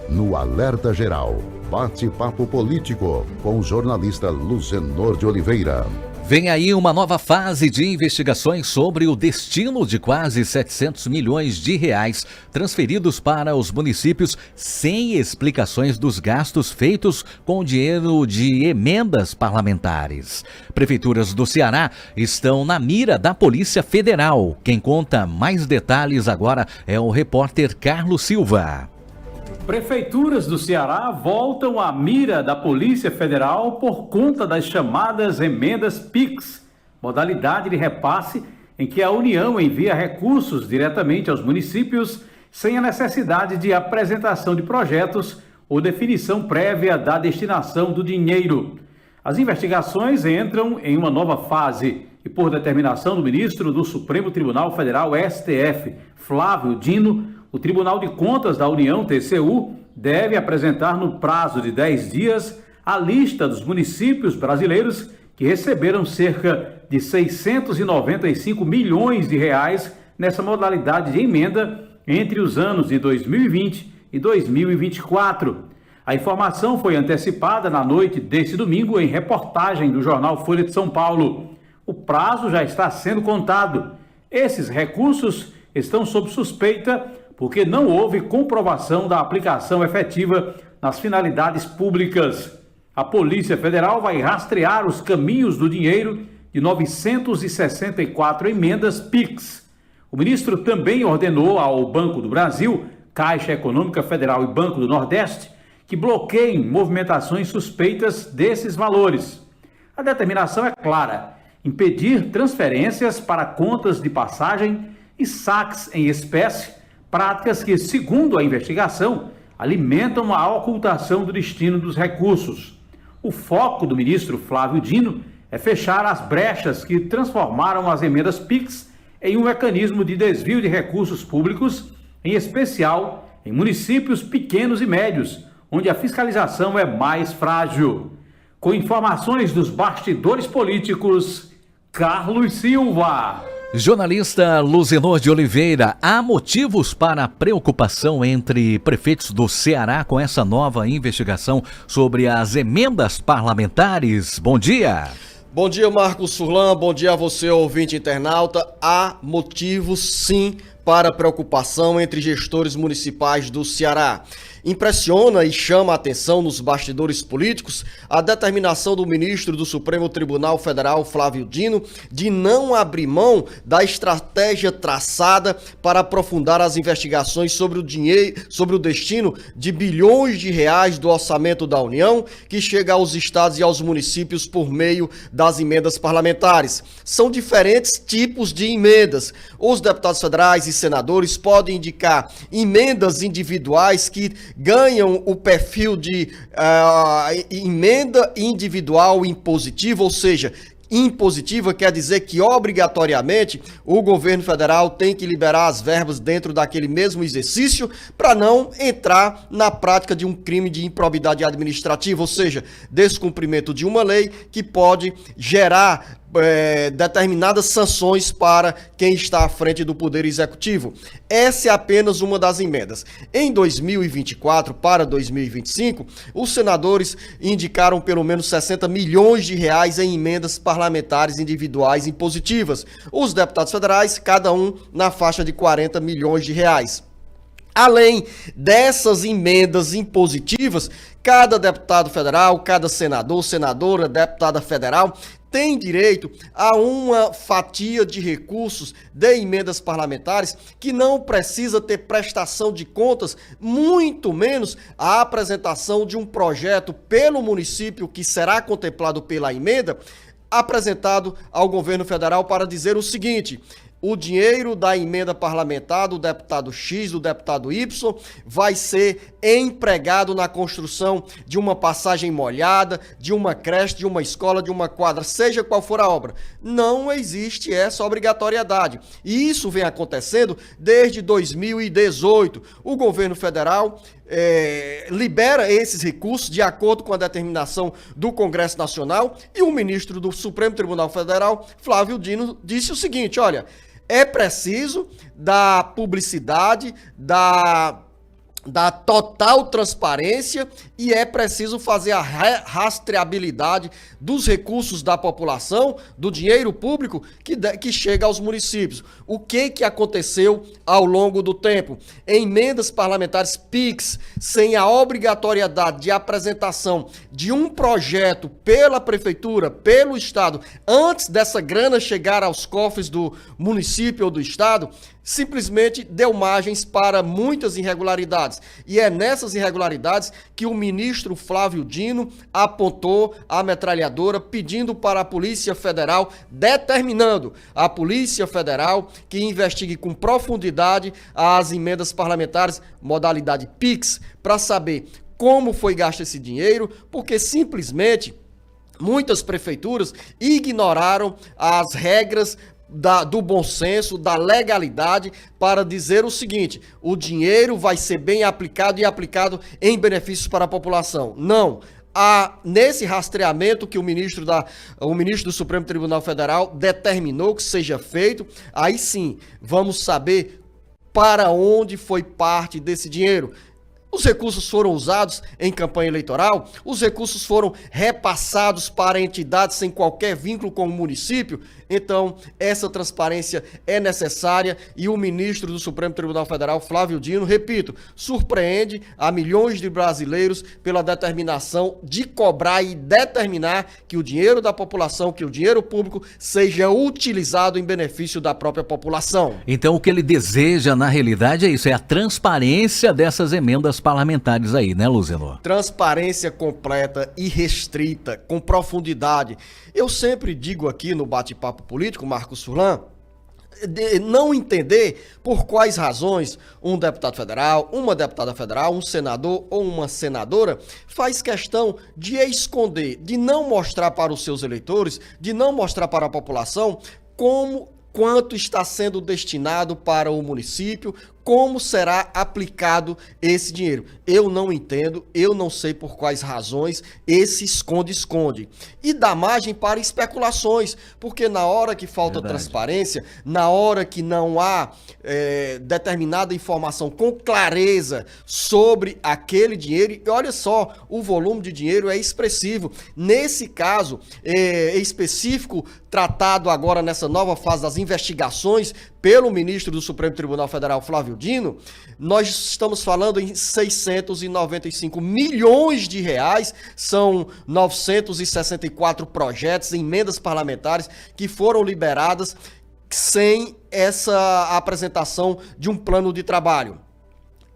No Alerta Geral, bate-papo político com o jornalista Luzenor de Oliveira. Vem aí uma nova fase de investigações sobre o destino de quase 700 milhões de reais transferidos para os municípios sem explicações dos gastos feitos com o dinheiro de emendas parlamentares. Prefeituras do Ceará estão na mira da Polícia Federal. Quem conta mais detalhes agora é o repórter Carlos Silva. Prefeituras do Ceará voltam à mira da Polícia Federal por conta das chamadas emendas PIX, modalidade de repasse em que a União envia recursos diretamente aos municípios sem a necessidade de apresentação de projetos ou definição prévia da destinação do dinheiro. As investigações entram em uma nova fase e, por determinação do ministro do Supremo Tribunal Federal, STF, Flávio Dino, o Tribunal de Contas da União, TCU, deve apresentar no prazo de 10 dias a lista dos municípios brasileiros que receberam cerca de 695 milhões de reais nessa modalidade de emenda entre os anos de 2020 e 2024. A informação foi antecipada na noite deste domingo em reportagem do jornal Folha de São Paulo. O prazo já está sendo contado. Esses recursos estão sob suspeita porque não houve comprovação da aplicação efetiva nas finalidades públicas. A Polícia Federal vai rastrear os caminhos do dinheiro de 964 emendas PIX. O ministro também ordenou ao Banco do Brasil, Caixa Econômica Federal e Banco do Nordeste que bloqueiem movimentações suspeitas desses valores. A determinação é clara: impedir transferências para contas de passagem e saques em espécie, práticas que, segundo a investigação, alimentam a ocultação do destino dos recursos. O foco do ministro Flávio Dino é fechar as brechas que transformaram as emendas PIX em um mecanismo de desvio de recursos públicos, em especial em municípios pequenos e médios, onde a fiscalização é mais frágil. Com informações dos bastidores políticos, Carlos Silva. Jornalista Luzenor de Oliveira, há motivos para preocupação entre prefeitos do Ceará com essa nova investigação sobre as emendas parlamentares? Bom dia. Bom dia, Marcos Furlan. Bom dia a você, ouvinte internauta. Há motivos, sim, para preocupação entre gestores municipais do Ceará. Impressiona e chama a atenção nos bastidores políticos a determinação do ministro do Supremo Tribunal Federal, Flávio Dino, de não abrir mão da estratégia traçada para aprofundar as investigações sobre o destino de bilhões de reais do orçamento da União, que chega aos estados e aos municípios por meio das emendas parlamentares. São diferentes tipos de emendas. Os deputados federais e senadores podem indicar emendas individuais que ganham o perfil de emenda individual impositiva, ou seja, impositiva quer dizer que obrigatoriamente o governo federal tem que liberar as verbas dentro daquele mesmo exercício para não entrar na prática de um crime de improbidade administrativa, ou seja, descumprimento de uma lei que pode gerar determinadas sanções para quem está à frente do Poder Executivo. Essa é apenas uma das emendas. Em 2024 para 2025, os senadores indicaram pelo menos 60 milhões de reais em emendas parlamentares individuais impositivas. Os deputados federais, cada um na faixa de 40 milhões de reais. Além dessas emendas impositivas, cada deputado federal, cada senador, senadora, deputada federal tem direito a uma fatia de recursos de emendas parlamentares que não precisa ter prestação de contas, muito menos a apresentação de um projeto pelo município que será contemplado pela emenda, apresentado ao governo federal para dizer o seguinte: o dinheiro da emenda parlamentar do deputado X, do deputado Y, vai ser empregado na construção de uma passagem molhada, de uma creche, de uma escola, de uma quadra, seja qual for a obra. Não existe essa obrigatoriedade. E isso vem acontecendo desde 2018. O governo federal libera esses recursos de acordo com a determinação do Congresso Nacional, e o ministro do Supremo Tribunal Federal, Flávio Dino, disse o seguinte: olha, é preciso da publicidade, da da total transparência e é preciso fazer a rastreabilidade dos recursos da população, do dinheiro público que chega aos municípios. O que aconteceu ao longo do tempo? Emendas parlamentares PIX, sem a obrigatoriedade de apresentação de um projeto pela prefeitura, pelo estado, antes dessa grana chegar aos cofres do município ou do estado, simplesmente deu margens para muitas irregularidades. E é nessas irregularidades que o ministro Flávio Dino apontou a metralhadora, pedindo para a Polícia Federal, determinando a Polícia Federal que investigue com profundidade as emendas parlamentares, modalidade PIX, para saber como foi gasto esse dinheiro, porque simplesmente muitas prefeituras ignoraram as regras do bom senso, da legalidade, para dizer o seguinte: o dinheiro vai ser bem aplicado e aplicado em benefícios para a população. Não. Nesse rastreamento que o ministro do Supremo Tribunal Federal determinou que seja feito, aí sim vamos saber para onde foi parte desse dinheiro. Os recursos foram usados em campanha eleitoral? Os recursos foram repassados para entidades sem qualquer vínculo com o município? Então, essa transparência é necessária e o ministro do Supremo Tribunal Federal, Flávio Dino, repito, surpreende a milhões de brasileiros pela determinação de cobrar e determinar que o dinheiro da população, que o dinheiro público seja utilizado em benefício da própria população. Então, o que ele deseja, na realidade, é isso, é a transparência dessas emendas parlamentares aí, né, Luzenor? Transparência completa e restrita, com profundidade. Eu sempre digo aqui no Bate-Papo Político, Marcos Furlan, de não entender por quais razões um deputado federal, uma deputada federal, um senador ou uma senadora faz questão de esconder, de não mostrar para os seus eleitores, de não mostrar para a população quanto está sendo destinado para o município, como será aplicado esse dinheiro. Eu não entendo, eu não sei por quais razões esse esconde-esconde. E dá margem para especulações, porque na hora que falta transparência, na hora que não há determinada informação com clareza sobre aquele dinheiro, e olha só, o volume de dinheiro é expressivo. Nesse caso específico, tratado agora nessa nova fase das investigações pelo ministro do Supremo Tribunal Federal, Flávio Dino, nós estamos falando em 695 milhões de reais, são 964 projetos, emendas parlamentares que foram liberadas sem essa apresentação de um plano de trabalho.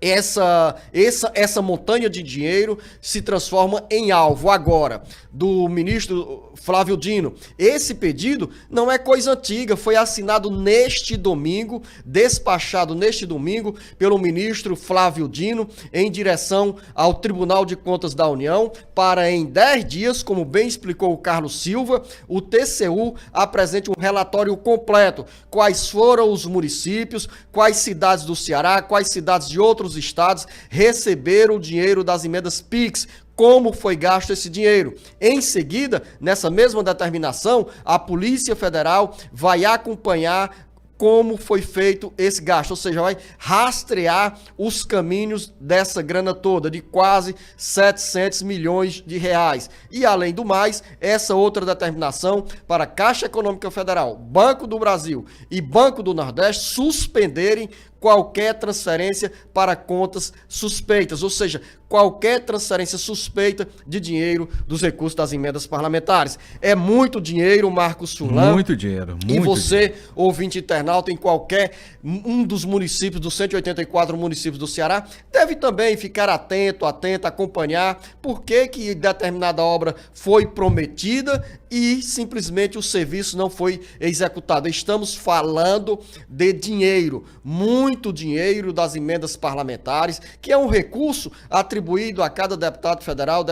Essa montanha de dinheiro se transforma em alvo agora do ministro Flávio Dino. Esse pedido não é coisa antiga, foi assinado neste domingo, despachado neste domingo pelo ministro Flávio Dino em direção ao Tribunal de Contas da União para em 10 dias, como bem explicou o Carlos Silva, o TCU apresente um relatório completo. Quais foram os municípios, quais cidades do Ceará, quais cidades de outros estados receberam o dinheiro das emendas PIX, como foi gasto esse dinheiro. Em seguida, nessa mesma determinação, a Polícia Federal vai acompanhar como foi feito esse gasto, ou seja, vai rastrear os caminhos dessa grana toda, de quase 700 milhões de reais. E, além do mais, essa outra determinação para a Caixa Econômica Federal, Banco do Brasil e Banco do Nordeste suspenderem qualquer transferência para contas suspeitas, ou seja, qualquer transferência suspeita de dinheiro dos recursos das emendas parlamentares. É muito dinheiro, Marcos Furlan. Muito dinheiro. E você, ouvinte internauta, em qualquer um dos municípios, dos 184 municípios do Ceará, deve também ficar atento, acompanhar por que determinada obra foi prometida e simplesmente o serviço não foi executado. Estamos falando de dinheiro, muito dinheiro das emendas parlamentares, que é um recurso atribuído a cada deputado federal,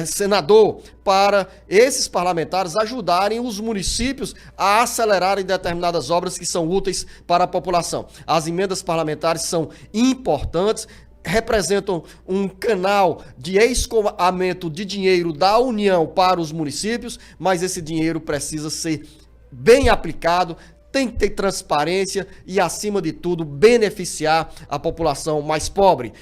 senador, para esses parlamentares ajudarem os municípios a acelerarem determinadas obras que são úteis para a população. As emendas parlamentares são importantes, representam um canal de escoamento de dinheiro da União para os municípios, mas esse dinheiro precisa ser bem aplicado, tem que ter transparência e, acima de tudo, beneficiar a população mais pobre.